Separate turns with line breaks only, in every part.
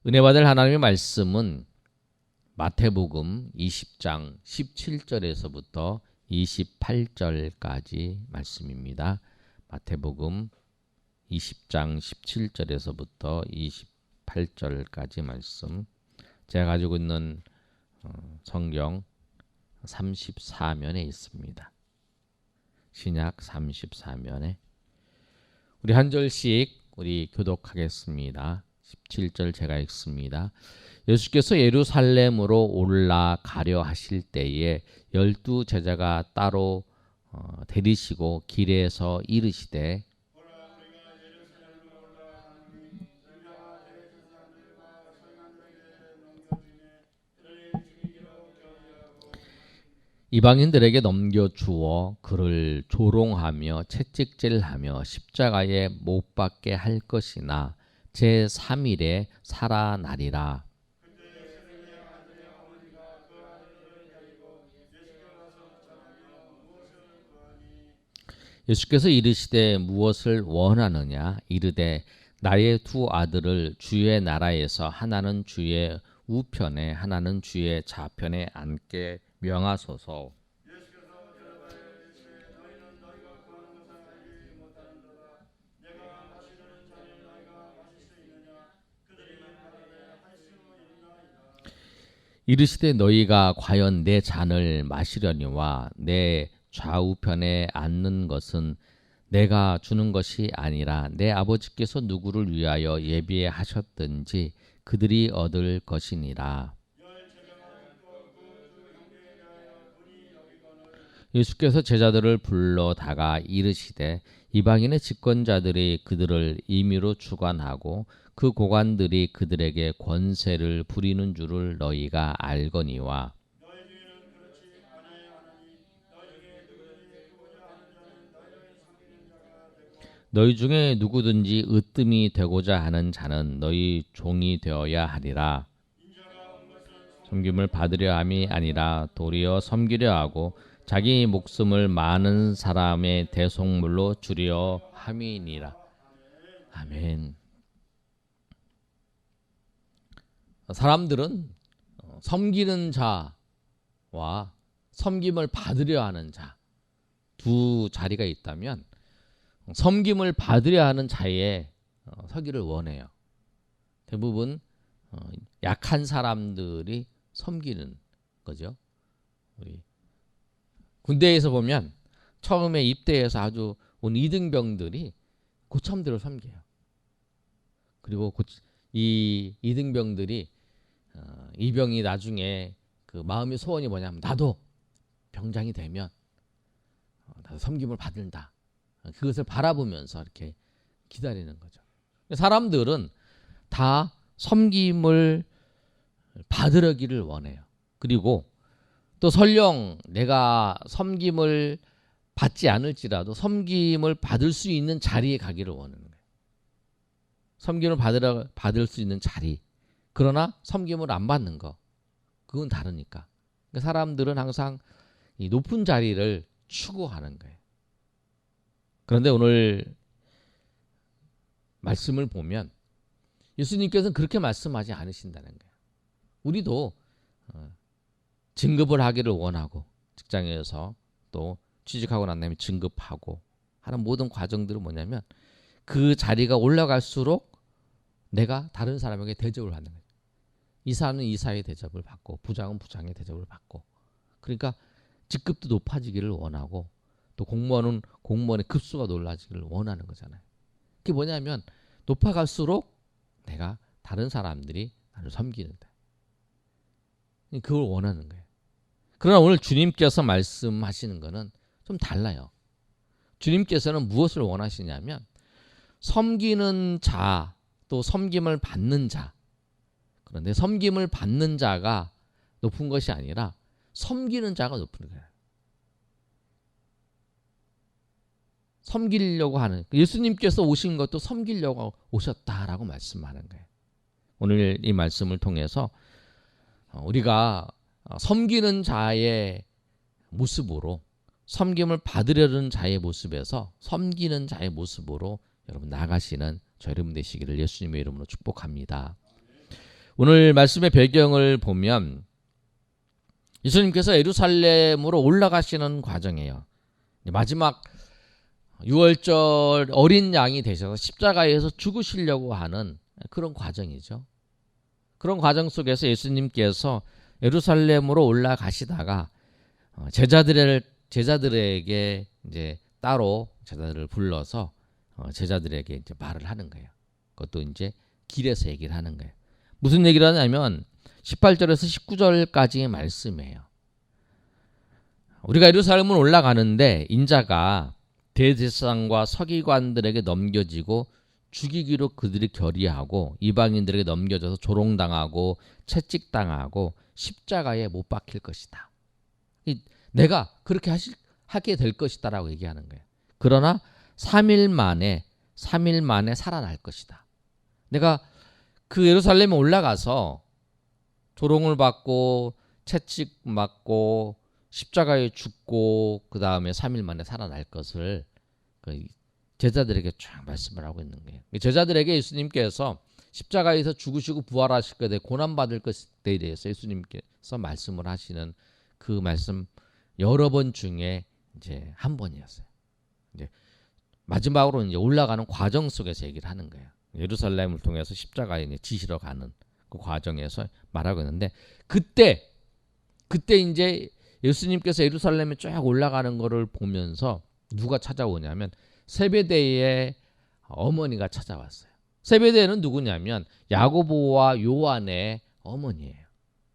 은혜 받을 하나님의 말씀은 마태복음 20장 17절에서부터 28절까지 말씀입니다. 마태복음 20장 17절에서부터 28절까지 말씀. 제가 가지고 있는 성경 34면에 있습니다. 신약 34면에 우리 한 절씩 우리 교독하겠습니다. 17절 제가 읽습니다. 예수께서 예루살렘으로 올라가려 하실 때에 12 제자가 따로 데리시고 길에서 이르시되 이방인들에게 넘겨주어 그를 조롱하며 채찍질하며 십자가에 못 박게 할 것이나 제3일에 살아나리라. 예수께서 이르시되 무엇을 원하느냐 이르되 나의 두 아들을 주의 나라에서 하나는 주의 우편에 하나는 주의 좌편에 앉게 명하소서. 이르시되 너희가 과연 내 잔을 마시려니와 내 좌우편에 앉는 것은 내가 주는 것이 아니라 내 아버지께서 누구를 위하여 예비하셨든지 그들이 얻을 것이니라. 예수께서 제자들을 불러다가 이르시되 이방인의 집권자들이 그들을 임의로 주관하고 그 고관들이 그들에게 권세를 부리는 줄을 너희가 알거니와 너희 중에 누구든지 으뜸이 되고자 하는 자는 너희 종이 되어야 하리라. 섬김을 받으려 함이 아니라 도리어 섬기려 하고 자기 목숨을 많은 사람의 대속물로 주려 함이니라. 아멘. 사람들은 섬기는 자와 섬김을 받으려 하는 자 두 자리가 있다면 섬김을 받으려 하는 자에 서기를 원해요. 대부분 약한 사람들이 섬기는 거죠. 우리 군대에서 보면 처음에 입대해서 아주 온 이등병들이 고참들을 섬겨요. 그리고 이 이등병들이 이병이 나중에 그 마음의 소원이 뭐냐면 나도 병장이 되면 나도 섬김을 받는다. 그것을 바라보면서 이렇게 기다리는 거죠. 사람들은 다 섬김을 받으려기를 원해요. 그리고 또 설령 내가 섬김을 받지 않을지라도 섬김을 받을 수 있는 자리에 가기를 원하는 거예요. 섬김을 받을 수 있는 자리. 그러나 섬김을 안 받는 거. 그건 다르니까. 그러니까 사람들은 항상 이 높은 자리를 추구하는 거예요. 그런데 오늘 말씀을 보면 예수님께서는 그렇게 말씀하지 않으신다는 거예요. 우리도 진급을 하기를 원하고 직장에서 또 취직하고 난 다음에 진급하고 하는 모든 과정들은 뭐냐면 그 자리가 올라갈수록 내가 다른 사람에게 대접을 받는 거예요. 이사는 이사의 대접을 받고 부장은 부장의 대접을 받고 그러니까 직급도 높아지기를 원하고 또 공무원은 공무원의 급수가 놀라지기를 원하는 거잖아요. 그게 뭐냐면 높아갈수록 내가 다른 사람들이 나를 섬기는다. 그걸 원하는 거예요. 그러나 오늘 주님께서 말씀하시는 거는 좀 달라요. 주님께서는 무엇을 원하시냐면 섬기는 자 또 섬김을 받는 자. 그런데 섬김을 받는 자가 높은 것이 아니라 섬기는 자가 높은 거예요. 섬기려고 하는 예수님께서 오신 것도 섬기려고 오셨다라고 말씀하는 거예요. 오늘 이 말씀을 통해서 우리가 섬기는 자의 모습으로 섬김을 받으려는 자의 모습에서 섬기는 자의 모습으로 여러분 나가시는 저 여러분 되시기를 예수님의 이름으로 축복합니다. 오늘 말씀의 배경을 보면 예수님께서 예루살렘으로 올라가시는 과정이에요. 마지막 6월절 어린 양이 되셔서 십자가에서 죽으시려고 하는 그런 과정이죠. 그런 과정 속에서 예수님께서 예루살렘으로 올라가시다가 제자들에게 이제 따로 제자들을 불러서 제자들에게 이제 말을 하는 거예요. 그것도 이제 길에서 얘기를 하는 거예요. 무슨 얘기를 하냐면 18절에서 19절까지의 말씀이에요. 우리가 예루살렘을 올라가는데 인자가 대제사장과 서기관들에게 넘겨지고 죽이기로 그들이 결의하고 이방인들에게 넘겨져서 조롱당하고 채찍당하고 십자가에 못 박힐 것이다. 내가 그렇게 하게 될 것이다 라고 얘기하는 거예요. 그러나 3일 만에 살아날 것이다. 내가 그 예루살렘에 올라가서 조롱을 받고 채찍 맞고 십자가에 죽고 그 다음에 3일 만에 살아날 것을 제자들에게 쫙 말씀을 하고 있는 거예요. 제자들에게 예수님께서 십자가에서 죽으시고 부활하실 것에 고난받을 것에 대해서 예수님께서 말씀을 하시는 그 말씀 여러 번 중에 이제 한 번이었어요. 이제 마지막으로 이제 올라가는 과정 속에서 얘기를 하는 거예요. 예루살렘을 통해서 십자가에 이제 지시러 가는 그 과정에서 말하고 있는데 그때 이제 예수님께서 예루살렘에 쫙 올라가는 거를 보면서 누가 찾아오냐면 세베대의 어머니가 찾아왔어요. 세베대는 누구냐면 야고보와 요한의 어머니예요.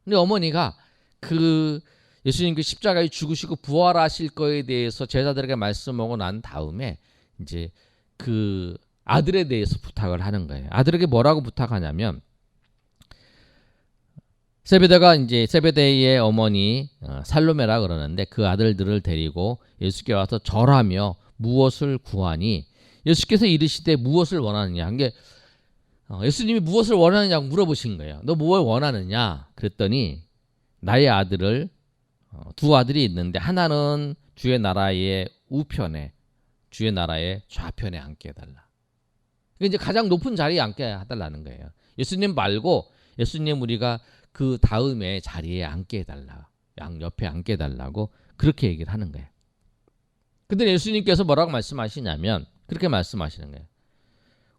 근데 어머니가 그 예수님 그 십자가에 죽으시고 부활하실 거에 대해서 제자들에게 말씀하고 난 다음에 이제 그 아들에 대해서 부탁을 하는 거예요. 아들에게 뭐라고 부탁하냐면 세베대의 어머니 살로메라 그러는데 그 아들들을 데리고 예수께 와서 절하며 무엇을 구하니 예수께서 이르시되 무엇을 원하느냐 한 게 예수님이 무엇을 원하느냐고 물어보신 거예요. 너 무엇을 원하느냐 그랬더니 나의 아들을 두 아들이 있는데 하나는 주의 나라의 우편에 주의 나라의 좌편에 앉게 해달라. 이제 가장 높은 자리에 앉게 해달라는 거예요. 예수님 말고 예수님 우리가 그 다음에 자리에 앉게 해달라. 양 옆에 앉게 해달라고 그렇게 얘기를 하는 거예요. 근데 예수님께서 뭐라고 말씀하시냐면 그렇게 말씀하시는 거예요.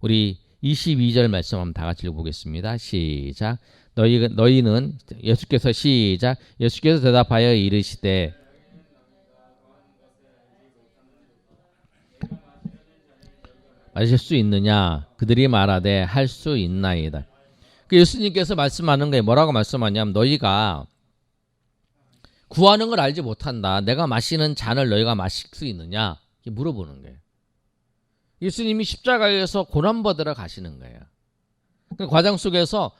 우리 22절 말씀 한번 다 같이 읽어보겠습니다. 시작. 너희는 예수께서 대답하여 이르시되 마실 수 있느냐? 그들이 말하되 할 수 있나이다. 예수님께서 말씀하는 게 뭐라고 말씀하냐면 너희가 구하는 걸 알지 못한다. 내가 마시는 잔을 너희가 마실 수 있느냐? 이렇게 물어보는 거예요. 예수님이 십자가에서 고난받으러 가시는 거예요. 그 과정 속에서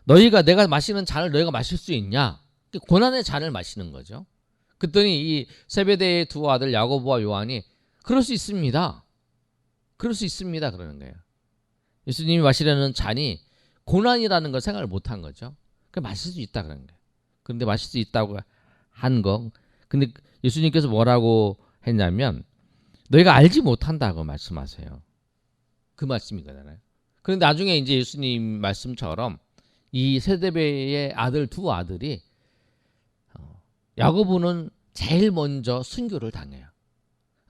내가 마시는 잔을 너희가 마실 수 있냐? 고난의 잔을 마시는 거죠. 그랬더니 이 세베대의 두 아들 야고보와 요한이 그럴 수 있습니다. 그러는 거예요. 예수님이 마시려는 잔이 고난이라는 걸 생각을 못한 거죠. 마실 수 있다 그런 거예요. 그런데 마실 수 있다고 한 거. 근데 예수님께서 뭐라고 했냐면 너희가 알지 못한다고 말씀하세요. 그 말씀이거든요. 그런데 나중에 이제 예수님 말씀처럼 이 세베대의 아들 두 아들이 야고보는 제일 먼저 순교를 당해요.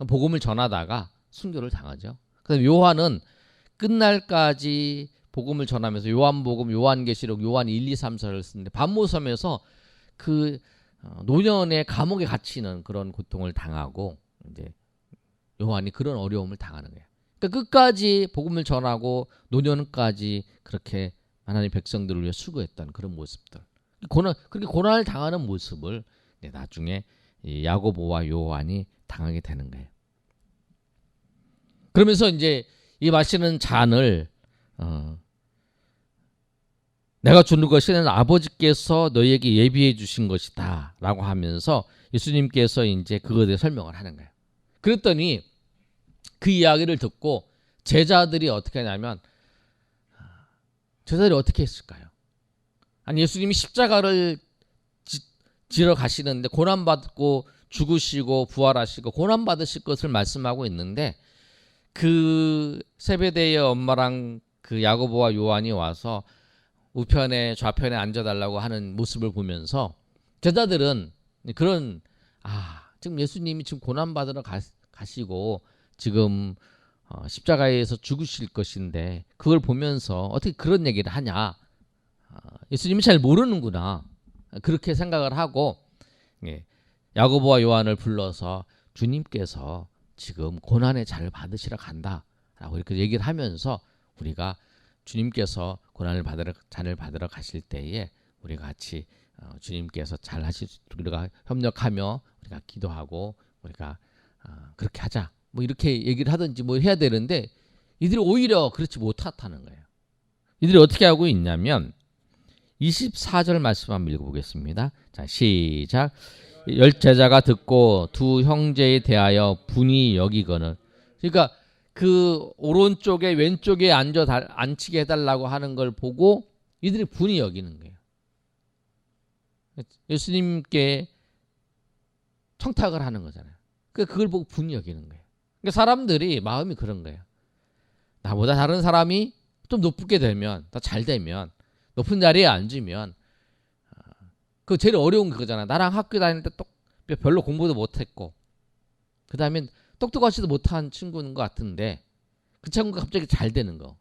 복음을 전하다가 순교를 당하죠. 그다음에 요한은 끝날까지 복음을 전하면서 요한복음, 요한계시록, 요한 1, 2, 3, 4를 쓰는데 반모섬에서 그 노년의 감옥에 갇히는 그런 고통을 당하고 이제 요한이 그런 어려움을 당하는 거예요. 그러니까 끝까지 복음을 전하고 노년까지 그렇게 하나님 백성들을 위해 수고했던 그런 모습들. 그렇게 고난을 당하는 모습을 나중에 야고보와 요한이 당하게 되는 거예요. 그러면서 이제 이 마시는 잔을 내가 주는 것은 아버지께서 너희에게 예비해 주신 것이다 라고 하면서 예수님께서 이제 그거에 대해 설명을 하는 거예요. 그랬더니 그 이야기를 듣고 제자들이 어떻게 하냐면 제자들이 어떻게 했을까요? 아니 예수님이 십자가를 지러 가시는데 고난받고 죽으시고 부활하시고 고난받으실 것을 말씀하고 있는데 그 세베대의 엄마랑 그 야고보와 요한이 와서 우편에 좌편에 앉아달라고 하는 모습을 보면서 제자들은 그런 지금 예수님이 지금 고난받으러 가시고 지금 십자가에서 죽으실 것인데 그걸 보면서 어떻게 그런 얘기를 하냐. 예수님이 잘 모르는구나. 그렇게 생각을 하고 야고보와 요한을 불러서 주님께서 지금 고난의 잔을 받으시러 간다라고 이렇게 얘기를 하면서 우리가 주님께서 잔을 받으러 가실 때에 우리가 같이 주님께서 잘 하실 수 있도록 우리가 협력하며 우리가 기도하고 우리가 그렇게 하자. 뭐 이렇게 얘기를 하든지 뭐 해야 되는데 이들이 오히려 그렇지 못하다는 거예요. 이들이 어떻게 하고 있냐면 24절 말씀 한번 읽어보겠습니다. 자, 시작. 열 제자가 듣고 두 형제에 대하여 분이 여기거늘. 그러니까 그 오른쪽에 왼쪽에 앉히게 해달라고 하는 걸 보고 이들이 분이 여기는 거예요. 예수님께 청탁을 하는 거잖아요. 그걸 보고 분이 여기는 거예요. 그러니까 사람들이 마음이 그런 거예요. 나보다 다른 사람이 좀 높게 되면, 더 잘 되면, 높은 자리에 앉으면 그거 제일 어려운 그거잖아. 나랑 학교 다닐 때 별로 공부도 못했고 그 다음에 똑똑하지도 못한 친구인 것 같은데 그 친구가 갑자기 잘 되는 거,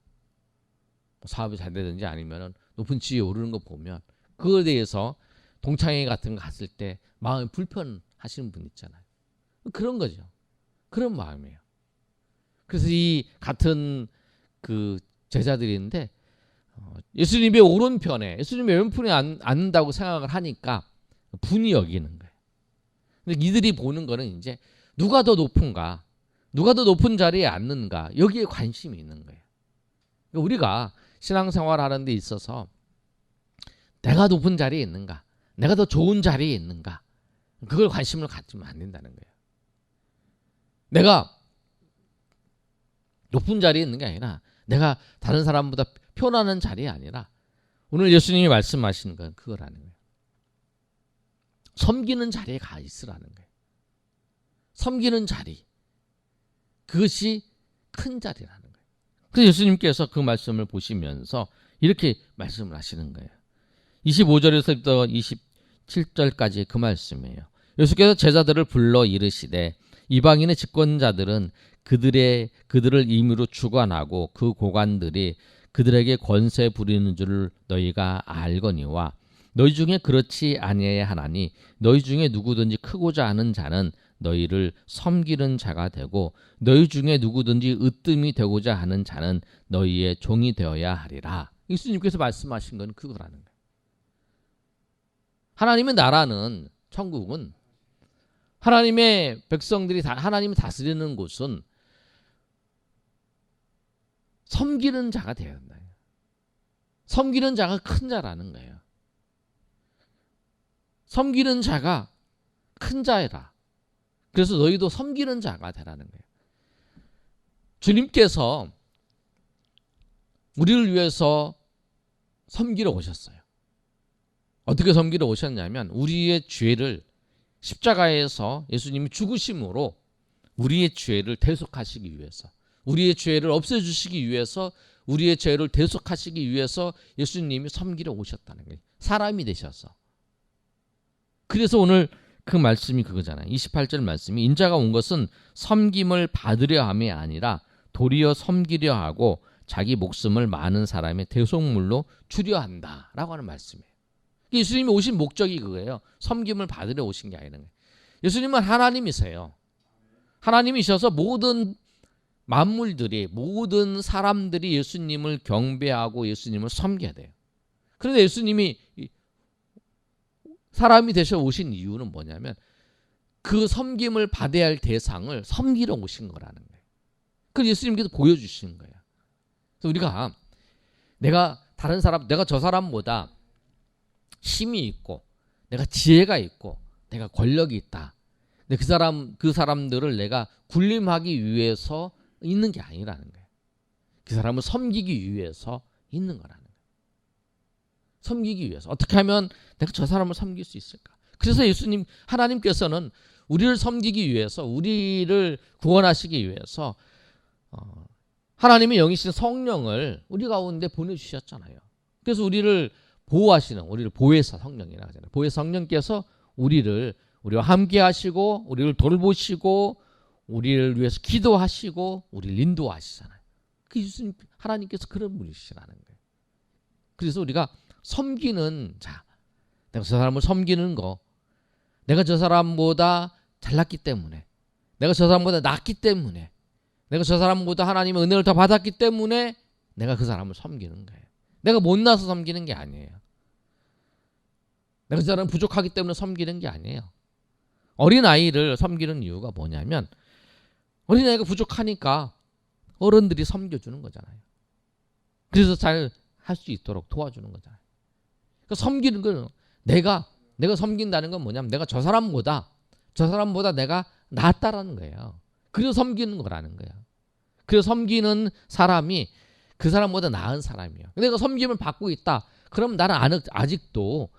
사업이 잘 되든지 아니면 높은 지위에 오르는 거 보면 그거에 대해서 동창회 같은 거 갔을 때 마음이 불편하시는 분 있잖아요. 그런 거죠. 그런 마음이에요. 그래서 이 같은 그 제자들인데 예수님의 오른편에, 예수님의 왼편에 앉는다고 생각을 하니까 분이 여기는 거예요. 근데 이들이 보는 거는 이제 누가 더 높은가, 누가 더 높은 자리에 앉는가, 여기에 관심이 있는 거예요. 그러니까 우리가 신앙생활 하는 데 있어서 내가 높은 자리에 있는가, 내가 더 좋은 자리에 있는가, 그걸 관심을 갖지면 안 된다는 거예요. 내가 높은 자리에 있는 게 아니라 내가 다른 사람보다 표현하는 자리에 아니라 오늘 예수님이 말씀하시는 건 그거라는 거예요. 섬기는 자리에 가 있으라는 거예요. 섬기는 자리, 그것이 큰 자리라는 거예요. 그래서 예수님께서 그 말씀을 보시면서 이렇게 말씀을 하시는 거예요. 25절에서부터 27절까지 그 말씀이에요. 예수께서 제자들을 불러 이르시되 이방인의 집권자들은 그들을 임의로 주관하고 그 고관들이 그들에게 권세 부리는 줄을 너희가 알거니와 너희 중에 그렇지 아니해야 하나니 너희 중에 누구든지 크고자 하는 자는 너희를 섬기는 자가 되고 너희 중에 누구든지 으뜸이 되고자 하는 자는 너희의 종이 되어야 하리라. 예수님께서 말씀하신 건 그거라는 거예요. 하나님의 나라는, 천국은, 하나님의 백성들이 하나님이 다스리는 곳은 섬기는 자가 되어야 한다. 섬기는 자가 큰 자라는 거예요. 섬기는 자가 큰 자이라. 그래서 너희도 섬기는 자가 되라는 거예요. 주님께서 우리를 위해서 섬기러 오셨어요. 어떻게 섬기러 오셨냐면 우리의 죄를 십자가에서 예수님이 죽으심으로 우리의 죄를 대속하시기 위해서, 우리의 죄를 없애주시기 위해서, 우리의 죄를 대속하시기 위해서 예수님이 섬기러 오셨다는 거예요. 사람이 되셔서. 그래서 오늘 그 말씀이 그거잖아요. 28절 말씀이 인자가 온 것은 섬김을 받으려 함이 아니라 도리어 섬기려 하고 자기 목숨을 많은 사람의 대속물로 주려 한다라고 하는 말씀이에요. 예수님이 오신 목적이 그거예요. 섬김을 받으려 오신 게 아니라. 예수님은 하나님이세요. 하나님이셔서 모든 만물들이, 모든 사람들이 예수님을 경배하고 예수님을 섬겨야 돼요. 그런데 예수님이 사람이 되셔 오신 이유는 뭐냐면 그 섬김을 받아야 할 대상을 섬기러 오신 거라는 거예요. 그걸 예수님께서 보여주시는 거예요. 그래서 우리가 내가 저 사람보다 힘이 있고 내가 지혜가 있고 내가 권력이 있다. 근데 그 사람들을 내가 군림하기 위해서 있는 게 아니라는 거예요. 그 사람을 섬기기 위해서 있는 거라는 거예요. 섬기기 위해서. 어떻게 하면 내가 저 사람을 섬길 수 있을까? 그래서 하나님께서는 우리를 섬기기 위해서, 우리를 구원하시기 위해서 하나님의 영이신 성령을 우리 가운데 보내주셨잖아요. 그래서 우리를 보호하시는, 우리를 보혜사 성령이라고 하잖아요. 보혜사 성령께서 우리와 함께 하시고 우리를 돌보시고 우리를 위해서 기도하시고 우리를 인도하시잖아요. 그 예수님 하나님께서 그런 분이시라는 거예요. 그래서 우리가 섬기는 자, 내가 저 사람을 섬기는 거, 내가 저 사람보다 잘났기 때문에, 내가 저 사람보다 낫기 때문에, 내가 저 사람보다 하나님의 은혜를 더 받았기 때문에 내가 그 사람을 섬기는 거예요. 내가 못나서 섬기는 게 아니에요. 내가 저 사람 부족하기 때문에 섬기는 게 아니에요. 어린아이를 섬기는 이유가 뭐냐면 어린아이가 부족하니까 어른들이 섬겨주는 거잖아요. 그래서 잘 할 수 있도록 도와주는 거잖아요. 그러니까 섬기는 건 내가 섬긴다는 건 뭐냐면 내가 저 사람보다 내가 낫다라는 거예요. 그래서 섬기는 거라는 거예요. 그래서 섬기는 사람이 그 사람보다 나은 사람이에요. 내가 섬김을 받고 있다. 그럼 나는 아직도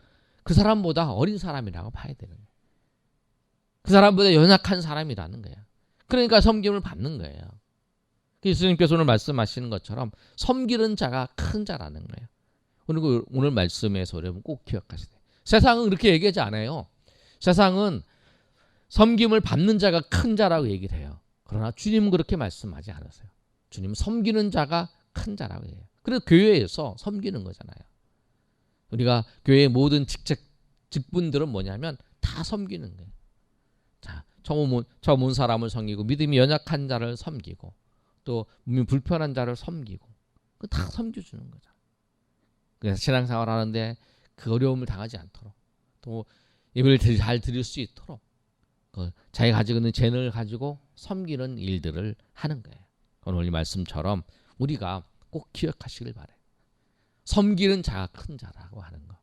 그 사람보다 어린 사람이라고 봐야 되는 거예요. 그 사람보다 연약한 사람이라는 거예요. 그러니까 섬김을 받는 거예요. 예수님께서 오늘 말씀하시는 것처럼 섬기는 자가 큰 자라는 거예요. 그리고 오늘 말씀에서 여러분 꼭 기억하셔야 돼요. 세상은 그렇게 얘기하지 않아요. 세상은 섬김을 받는 자가 큰 자라고 얘기를 해요. 그러나 주님은 그렇게 말씀하지 않으세요. 주님은 섬기는 자가 큰 자라고 해요. 그래서 교회에서 섬기는 거잖아요. 우리가 교회의 모든 직분들은 뭐냐면 다 섬기는 거예요. 자, 처음 온 사람을 섬기고 믿음이 연약한 자를 섬기고 또 몸이 불편한 자를 섬기고 다 섬겨주는 거죠. 그래서 신앙생활 하는데 그 어려움을 당하지 않도록 또 예배를 잘 드릴 수 있도록 자기가 가지고 있는 재능을 가지고 섬기는 일들을 하는 거예요. 오늘 이 말씀처럼 우리가 꼭 기억하시길 바래요. 섬기는 자가 큰 자라고 하는 거.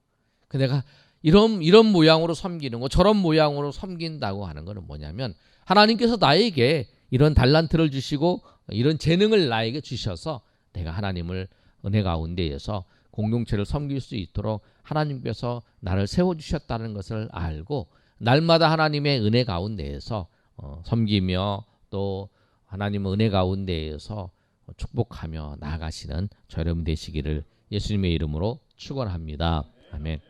내가 이런 모양으로 섬기는 거, 저런 모양으로 섬긴다고 하는 거는 뭐냐면 하나님께서 나에게 이런 달란트를 주시고 이런 재능을 나에게 주셔서 내가 하나님을 은혜 가운데에서 공동체를 섬길 수 있도록 하나님께서 나를 세워주셨다는 것을 알고 날마다 하나님의 은혜 가운데에서 섬기며 또 하나님의 은혜 가운데에서 축복하며 나아가시는 저 여러분 되시기를 예수님의 이름으로 축원합니다. 아멘.